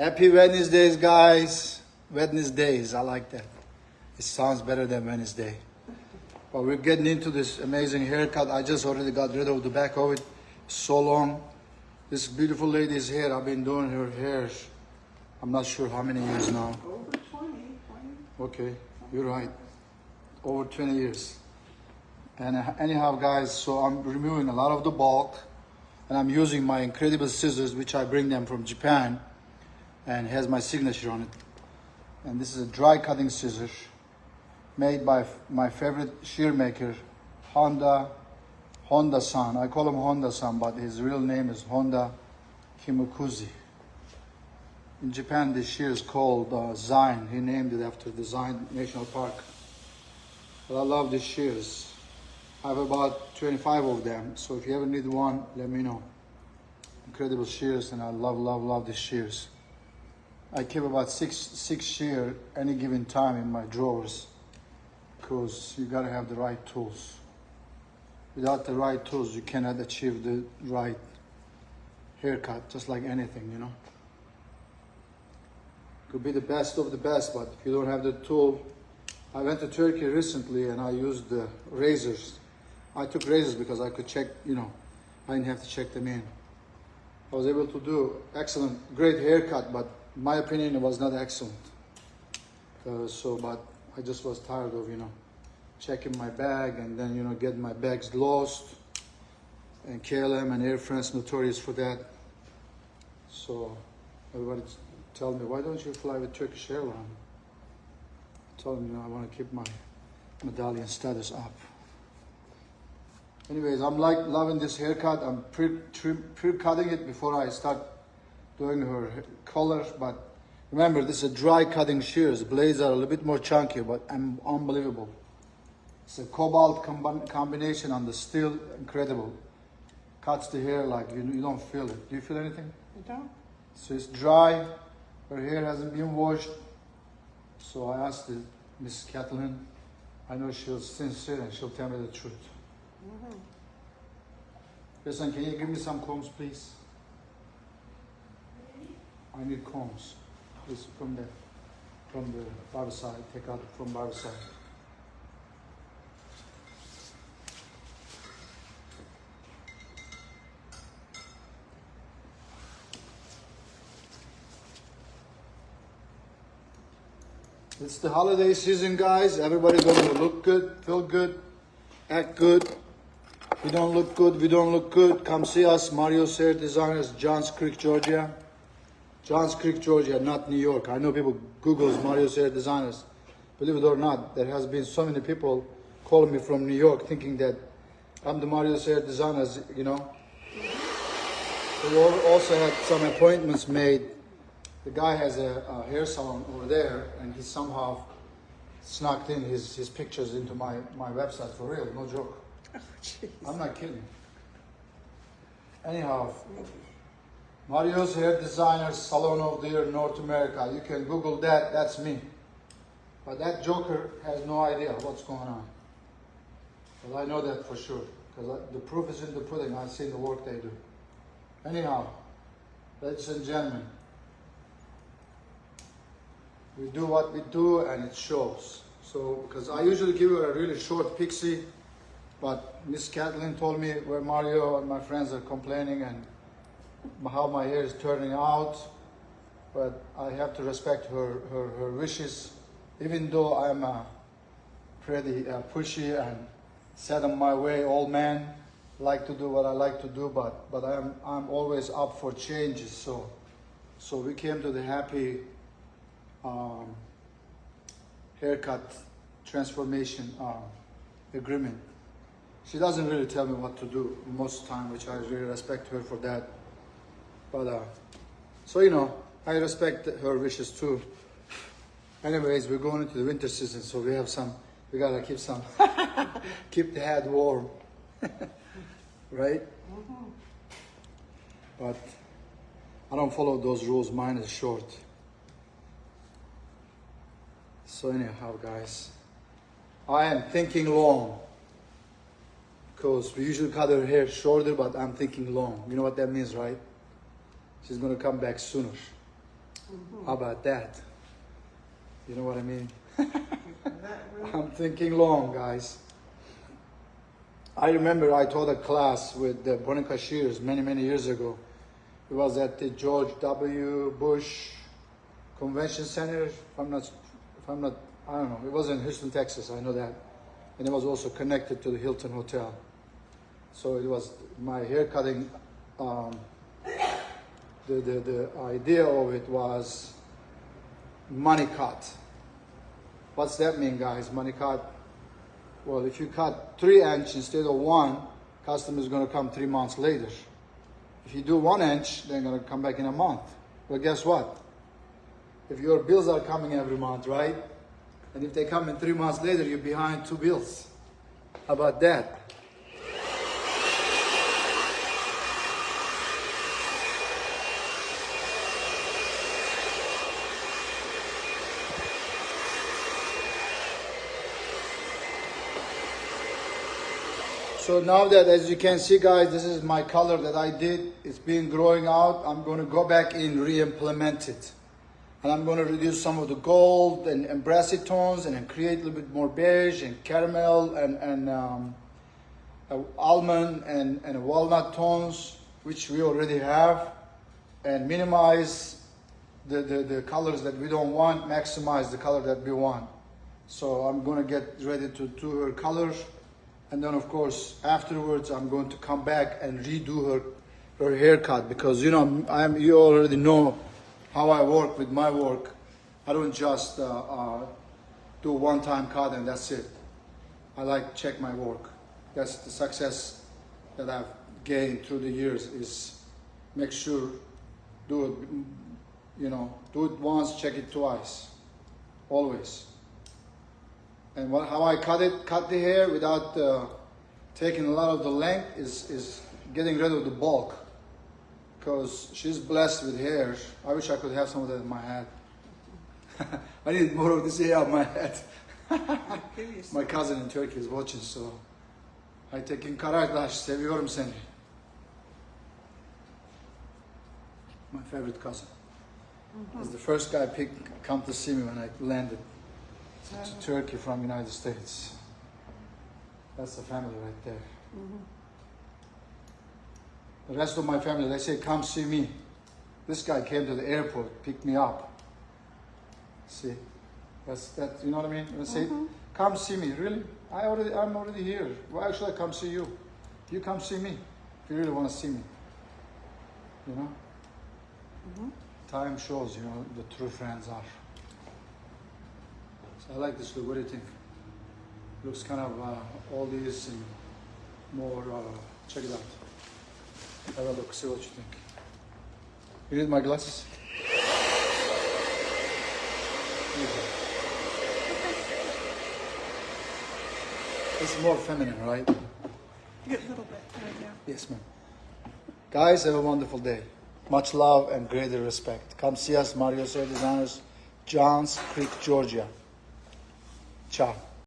Happy Wednesdays, guys. Wednesdays, I like that. It sounds better than Wednesday. But we're getting into this amazing haircut. I just already got rid of the back of it. So long. This beautiful lady's hair, I've been doing her hair, I'm not sure how many years now. Over 20. Okay, you're right. Over 20 years. And anyhow, guys, so I'm removing a lot of the bulk. And I'm using my incredible scissors, which I bring them from Japan. And it has my signature on it. And this is a dry cutting scissor made by my favorite shear maker, Honda-san. I call him Honda-san, but his real name is Honda Kimokuzi. In Japan, this shear is called Zine. He named it after the Zine National Park. But I love these shears. I have about 25 of them, so if you ever need one, let me know. Incredible shears, and I love these shears. I keep about six shears any given time in my drawers, because you gotta have the right tools. Without the right tools, you cannot achieve the right haircut, just like anything, you know. Could be the best of the best, but if you don't have the tool. I went to Turkey recently and I used the razors. I took razors because I could check, you know, I didn't have to check them in. I was able to do excellent, great haircut, but in my opinion, it was not excellent. But I just was tired of, you know, checking my bag and then, you know, getting my bags lost. And KLM and Air France notorious for that. So everybody tell me, why don't you fly with Turkish Airlines? I told them, you know, I want to keep my medallion status up. Anyways, I'm like loving this haircut. I'm pre-cutting it before I start doing her color. But remember, this is a dry cutting shears. The blades are a little bit more chunky, but unbelievable. It's a cobalt combination on the steel, incredible. Cuts the hair like you don't feel it. Do you feel anything? You don't? So it's dry. Her hair hasn't been washed. So I asked Miss Kathleen. I know she'll sincere and she'll tell me the truth. Listen, can you give me some combs, please? I need combs. Please, from the barber side. Take out from barber side. It's the holiday season, guys. Everybody gonna look good, feel good, act good. If we don't look good, we don't look good. Come see us, Mario's Hair Designers, Johns Creek, Georgia. Johns Creek, Georgia, not New York. I know people Google's Mario's Hair Designers. Believe it or not, there has been so many people calling me from New York thinking that I'm the Mario's Hair Designers, you know. We also had some appointments made. The guy has a hair salon over there, and he somehow snuck in his pictures into my website, for real, no joke. Oh, jeez. I'm not kidding. Anyhow, Mario's Hair Designers, Salon of the Year, North America. You can Google that, that's me. But that joker has no idea what's going on. But I know that for sure, because the proof is in the pudding. I've seen the work they do. Anyhow, ladies and gentlemen, we do what we do and it shows. So, because I usually give her a really short pixie, but Miss Kathleen told me where Mario and my friends are complaining and how my hair is turning out. But I have to respect her wishes, even though I'm a pretty pushy and set on my way old man, like to do what I like to do, but I'm always up for changes. So we came to the happy haircut transformation agreement. She doesn't really tell me what to do most of the time, which I really respect her for that. But so, you know, I respect her wishes too. Anyways, we're going into the winter season, so we gotta keep the head warm, right? But I don't follow those rules. Mine is short. So anyhow, guys, I am thinking long, because we usually cut her hair shorter, but I'm thinking long. You know what that means, right? She's gonna come back sooner. How about that? You know what I mean? That really, I'm thinking long, guys. I remember I taught a class with the Bonnie Cashiers many years ago. It was at the George W. Bush Convention Center. If I'm not, I don't know. It was in Houston, Texas. I know that, and it was also connected to the Hilton Hotel. So it was my hair cutting. The idea of it was money cut. What's that mean, guys? Money cut. Well, if you cut 3 inches instead of 1, customer is going to come 3 months later. If you do 1 inch, they're going to come back in a month. Well, guess what? If your bills are coming every month, right? And if they come in 3 months later, you're behind 2 bills. How about that? So now that, as you can see, guys, this is my color that I did. It's been growing out. I'm going to go back in, re-implement it. And I'm going to reduce some of the gold and brassy tones and then create a little bit more beige and caramel and almond and walnut tones, which we already have, and minimize the colors that we don't want, maximize the color that we want. So I'm going to get ready to do her colors. And then, of course, afterwards, I'm going to come back and redo her haircut because, you know, you already know how I work with my work. I don't just do one-time cut and that's it. I like to check my work. That's the success that I've gained through the years is make sure, do it, you know, do it once, check it twice, always. And how I cut the hair without taking a lot of the length is getting rid of the bulk. Because she's blessed with hair. I wish I could have some of that in my head. I need more of this hair on my head. My cousin in Turkey is watching, so Aytekin Karardaş, seviyorum seni. My favorite cousin. He's the first guy come to see me when I landed to Turkey from United States. That's the family right there. The rest of my family, they say, come see me. This guy came to the airport, picked me up. See, that. You know what I mean? They say, come see me. Really? I'm already here. Why should I come see you? You come see me if you really want to see me. You know? Time shows, you know, the true friends are. So I like this look. What do you think? Looks kind of oldies and more. Check it out. Have a look. See what you think. You need my glasses? It's more feminine, right? a little bit right now. Yes, ma'am. Guys, have a wonderful day. Much love and greater respect. Come see us, Mario Hair Designers, Johns Creek, Georgia. Ciao.